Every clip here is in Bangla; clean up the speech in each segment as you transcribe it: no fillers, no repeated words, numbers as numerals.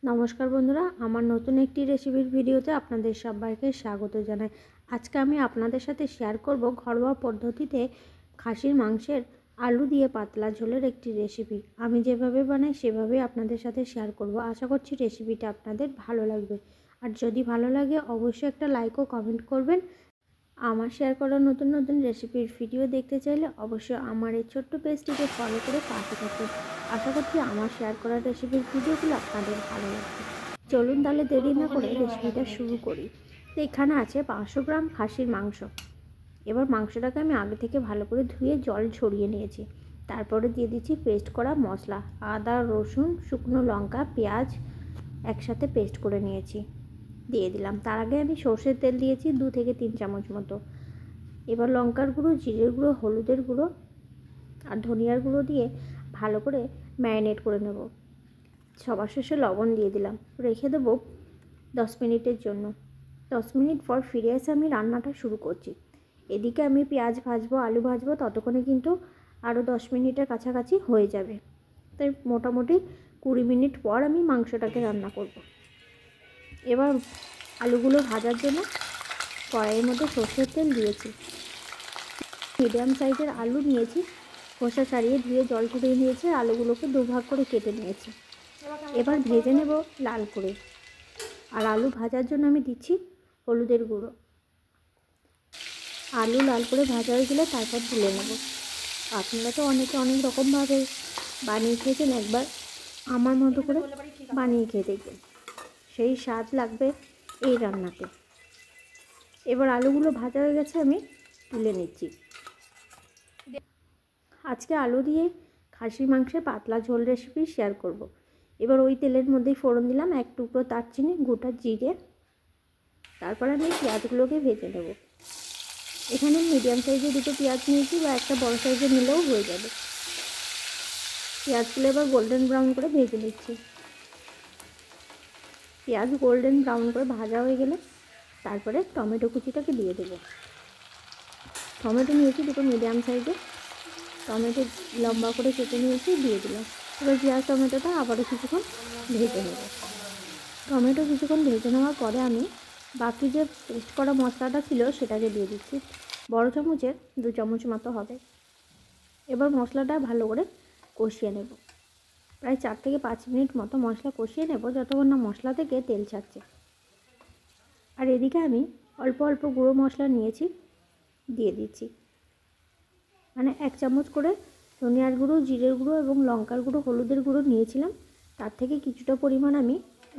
নমস্কার বন্ধুরা, আমার নতুন একটি রেসিপির ভিডিওতে আপনাদের সবাইকে স্বাগত জানাই। আজকে আমি আপনাদের সাথে শেয়ার করব ঘরোয়া পদ্ধতিতে খাসির মাংসের আলু দিয়ে পাতলা ঝোলের একটি রেসিপি। আমি যেভাবে বানাই সেভাবেই আপনাদের সাথে শেয়ার করব। আশা করছি রেসিপিটা আপনাদের ভালো লাগবে। আর যদি ভালো লাগে অবশ্যই একটা লাইক ও কমেন্ট করবেন। আমার শেয়ার করা নতুন নতুন রেসিপির ভিডিও দেখতে চাইলে অবশ্যই আমার এই ছোট্ট পেজটিকে ফলো করে পাশে থাকুন। আশা করছি আমার শেয়ার করা রেসিপির ভিডিওগুলো আপনাদের ভালো লাগবে। চলুন তাহলে দেরি না করে রেসিপিটা শুরু করি। তো এখানে আছে 500 গ্রাম খাসির মাংস। এবার মাংসটাকে আমি আগে থেকে ভালো করে ধুয়ে জল ঝরিয়ে নিয়েছি। তারপরে দিয়ে দিচ্ছি পেস্ট করা মশলা, আদা, রসুন, শুকনো লঙ্কা, পেঁয়াজ একসাথে পেস্ট করে নিয়েছি, দিয়ে দিলাম। তার আগে আমি সর্ষের তেল দিয়েছি 2 থেকে 3 চামচ মতো। এবার লঙ্কার গুঁড়ো, জিরের গুঁড়ো, হলুদের গুঁড়ো আর ধনিয়ার গুঁড়ো দিয়ে ভালো করে ম্যারিনেট করে নেব। সবার শেষে লবণ দিয়ে দিলাম, রেখে দেবো 10 মিনিটের জন্য। 10 মিনিট পর ফিরে এসে আমি রান্নাটা শুরু করছি। এদিকে আমি পেঁয়াজ ভাজবো, আলু ভাজবো, ততক্ষণে কিন্তু আরও 10 মিনিটের কাছাকাছি হয়ে যাবে। তাই মোটামুটি 20 মিনিট পর আমি মাংসটাকে রান্না করব। এবার আলুগুলো ভাজার জন্য কড়াইয়ের মধ্যে সর্ষের তেল দিয়েছি। মিডিয়াম সাইজের আলু নিয়েছি, খোসা ছাড়িয়ে ধুয়ে জল ঝরিয়ে নিয়েছি। আলুগুলোকে দুভাগ করে কেটে নিয়েছি। এবার ভেজে নেব লাল করে। আর আলু ভাজার জন্য আমি দিচ্ছি হলুদের গুঁড়ো। আলু লাল করে ভাজা হয়ে গেলে তারপর তুলে নেব। আপনারা তো অনেকে অনেক রকমভাবে বানিয়ে খেয়েছেন, একবার আমার মতো করে বানিয়ে খেয়ে দেখবেন, সেই স্বাদ লাগবে এই রান্নাতে। এবার আলুগুলো ভাজা হয়ে গেছে, আমি তুলে নিচ্ছি। আজকে আলু দিয়ে খাসির মাংসের পাতলা ঝোল রেসিপি শেয়ার করব। এবার ওই তেলের মধ্যেই ফোড়ন দিলাম 1 টুকরো দারচিনি, গোটা জিরে। তারপর আমি পেঁয়াজগুলোকে ভেজে নেব। এখানে মিডিয়াম সাইজের 2টো পেঁয়াজ নিয়েছি, বা একটা বড় সাইজের নিলেও হয়ে যাবে। পেঁয়াজগুলো এবার গোল্ডেন ব্রাউন করে ভেজে নিচ্ছি। পেঁয়াজ গোল্ডেন ব্রাউন করে ভাজা হয়ে গেলে তারপরে টমেটো কুচিটাকে দিয়ে দেবো। টমেটো নিয়েছি 2টো মিডিয়াম সাইজের, টমেটো লম্বা করে কেটে নিয়েছি, দিয়ে দিলাম। এবার পেঁয়াজ টমেটোটা আবারও কিছুক্ষণ ভেজে নেব। টমেটো কিছুক্ষণ ভেজে নেওয়ার পরে আমি বাকি যে পেস্ট করা মশলাটা ছিল সেটাকে দিয়ে দিচ্ছি। বড় চামচের 2 চামচ মতো হবে। এবার মশলাটা ভালো করে কষিয়ে নেব। প্রায় 4 থেকে 5 মিনিট মতো মশলা কষিয়ে নেব, যতক্ষণ না মশলা থেকে তেল ছাড়ছে। আর এদিকে আমি অল্প অল্প গুঁড়ো মশলা নিয়েছি, দিয়ে দিচ্ছি। মানে 1 চামচ করে ধনিয়ার গুঁড়ো, জিরের গুঁড়ো এবং লঙ্কার গুঁড়ো, হলুদের গুঁড়ো নিয়েছিলাম। তার থেকে কিছুটা পরিমাণ আমি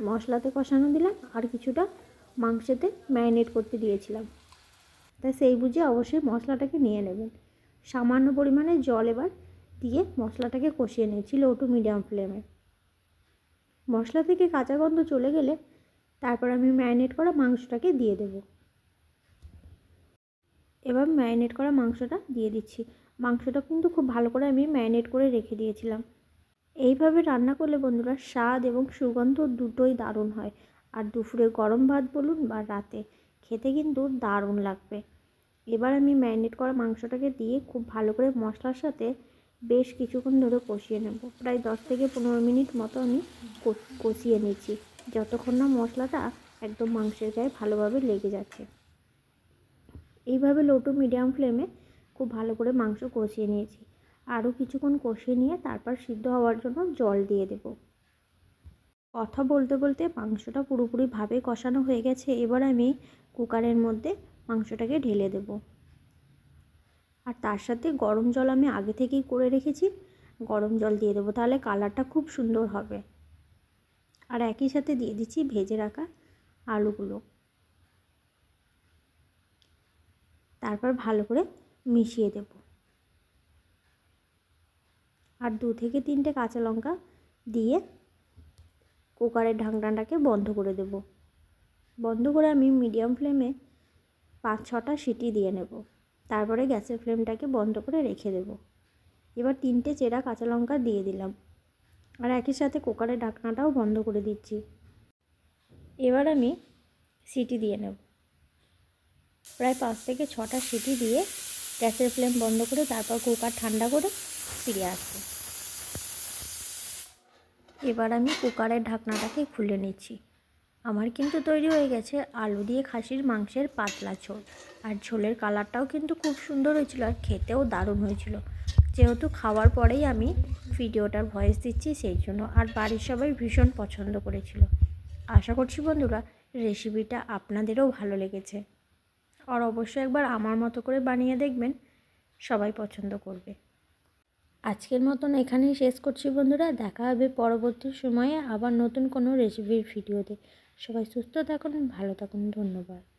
মশলাতে কষানো দিলাম, আর কিছুটা মাংসেতে ম্যারিনেট করতে দিয়েছিলাম। তাই সেই বুঝে অবশ্যই মশলাটাকে নিয়ে নেবেন। সামান্য পরিমাণে জল এবার দিয়ে মশলাটাকে কষিয়ে নিয়েছি লো টু মিডিয়াম ফ্লেমে। মশলা থেকে কাঁচা গন্ধ চলে গেলে তারপর আমি ম্যারিনেট করা মাংসটাকে দিয়ে দেব। এবার ম্যারিনেট করা মাংসটা দিয়ে দিচ্ছি। মাংসটা কিন্তু খুব ভালো করে আমি ম্যারিনেট করে রেখে দিয়েছিলাম। এইভাবে রান্না করলে বন্ধুরা স্বাদ এবং সুগন্ধ দুটোই দারুণ হয়। আর দুপুরে গরম ভাত বলুন বা রাতে খেতে কিন্তু দারুণ লাগবে। এবার আমি ম্যারিনেট করা মাংসটাকে দিয়ে খুব ভালো করে মশলার সাথে বেশ কিছুক্ষণ ধরে কষিয়ে নেব। প্রায় 10 থেকে 15 মিনিট মতো আমি কষিয়ে নিচ্ছি, যতক্ষণ না মশলাটা একদম মাংসের গায়ে ভালোভাবে লেগে যাচ্ছে। এইভাবে লো টু মিডিয়াম ফ্লেমে খুব ভালো করে মাংস কষিয়ে নিয়েছি। আরও কিছুক্ষণ কষিয়ে নিয়ে তারপর সিদ্ধ হওয়ার জন্য জল দিয়ে দেব। কথা বলতে বলতে মাংসটা পুরোপুরিভাবে কষানো হয়ে গেছে। এবার আমি কুকারের মধ্যে মাংসটাকে ঢেলে দেব। আর তার সাথে গরম জল আমি আগে থেকেই করে রেখেছি, গরম জল দিয়ে দেবো, তাহলে কালারটা খুব সুন্দর হবে। আর একই সাথে দিয়ে দিচ্ছি ভেজে রাখা আলুগুলো। তারপর ভালো করে মিশিয়ে দেব। আর 2 থেকে 3টে কাঁচা লঙ্কা দিয়ে কুকারের ঢাকনাটাকে বন্ধ করে দেব। বন্ধ করে আমি মিডিয়াম ফ্লেমে 5-6টা সিটি দিয়ে নেব। তারপরে গ্যাসের ফ্লেমটাকে বন্ধ করে রেখে দেব। এবার 3টে চেরা কাঁচা লঙ্কা দিয়ে দিলাম, আর একই সাথে কুকারের ঢাকনাটাও বন্ধ করে দিচ্ছি। এবার আমি সিটি দিয়ে নেব। প্রায় 5 থেকে 6টা সিটি দিয়ে গ্যাসের ফ্লেম বন্ধ করে তারপর কুকার ঠান্ডা করে ফিরে আসবো। এবার আমি কুকারের ঢাকনাটাকে খুলে নিচ্ছি। আমার কিন্তু তৈরি হয়ে গেছে আলু দিয়ে খাসির মাংসের পাতলা ঝোল। আর ঝোলের কালারটাও কিন্তু খুব সুন্দর হয়েছিল আর খেতেও দারুণ হয়েছিল। যেহেতু খাওয়ার পরেই আমি ভিডিওটার ভয়েস দিচ্ছি সেই জন্য, আর বাড়ির সবাই ভীষণ পছন্দ করেছিল। আশা করছি বন্ধুরা রেসিপিটা আপনাদেরও ভালো লেগেছে। আর অবশ্যই একবার আমার মতো করে বানিয়ে দেখবেন, সবাই পছন্দ করবে। আজকের মতন এখানেই শেষ করছি বন্ধুরা। দেখা হবে পরবর্তী সময়ে আবার নতুন কোনো রেসিপির ভিডিওতে। সবাই সুস্থ থাকুন, ভালো থাকুন, ধন্যবাদ।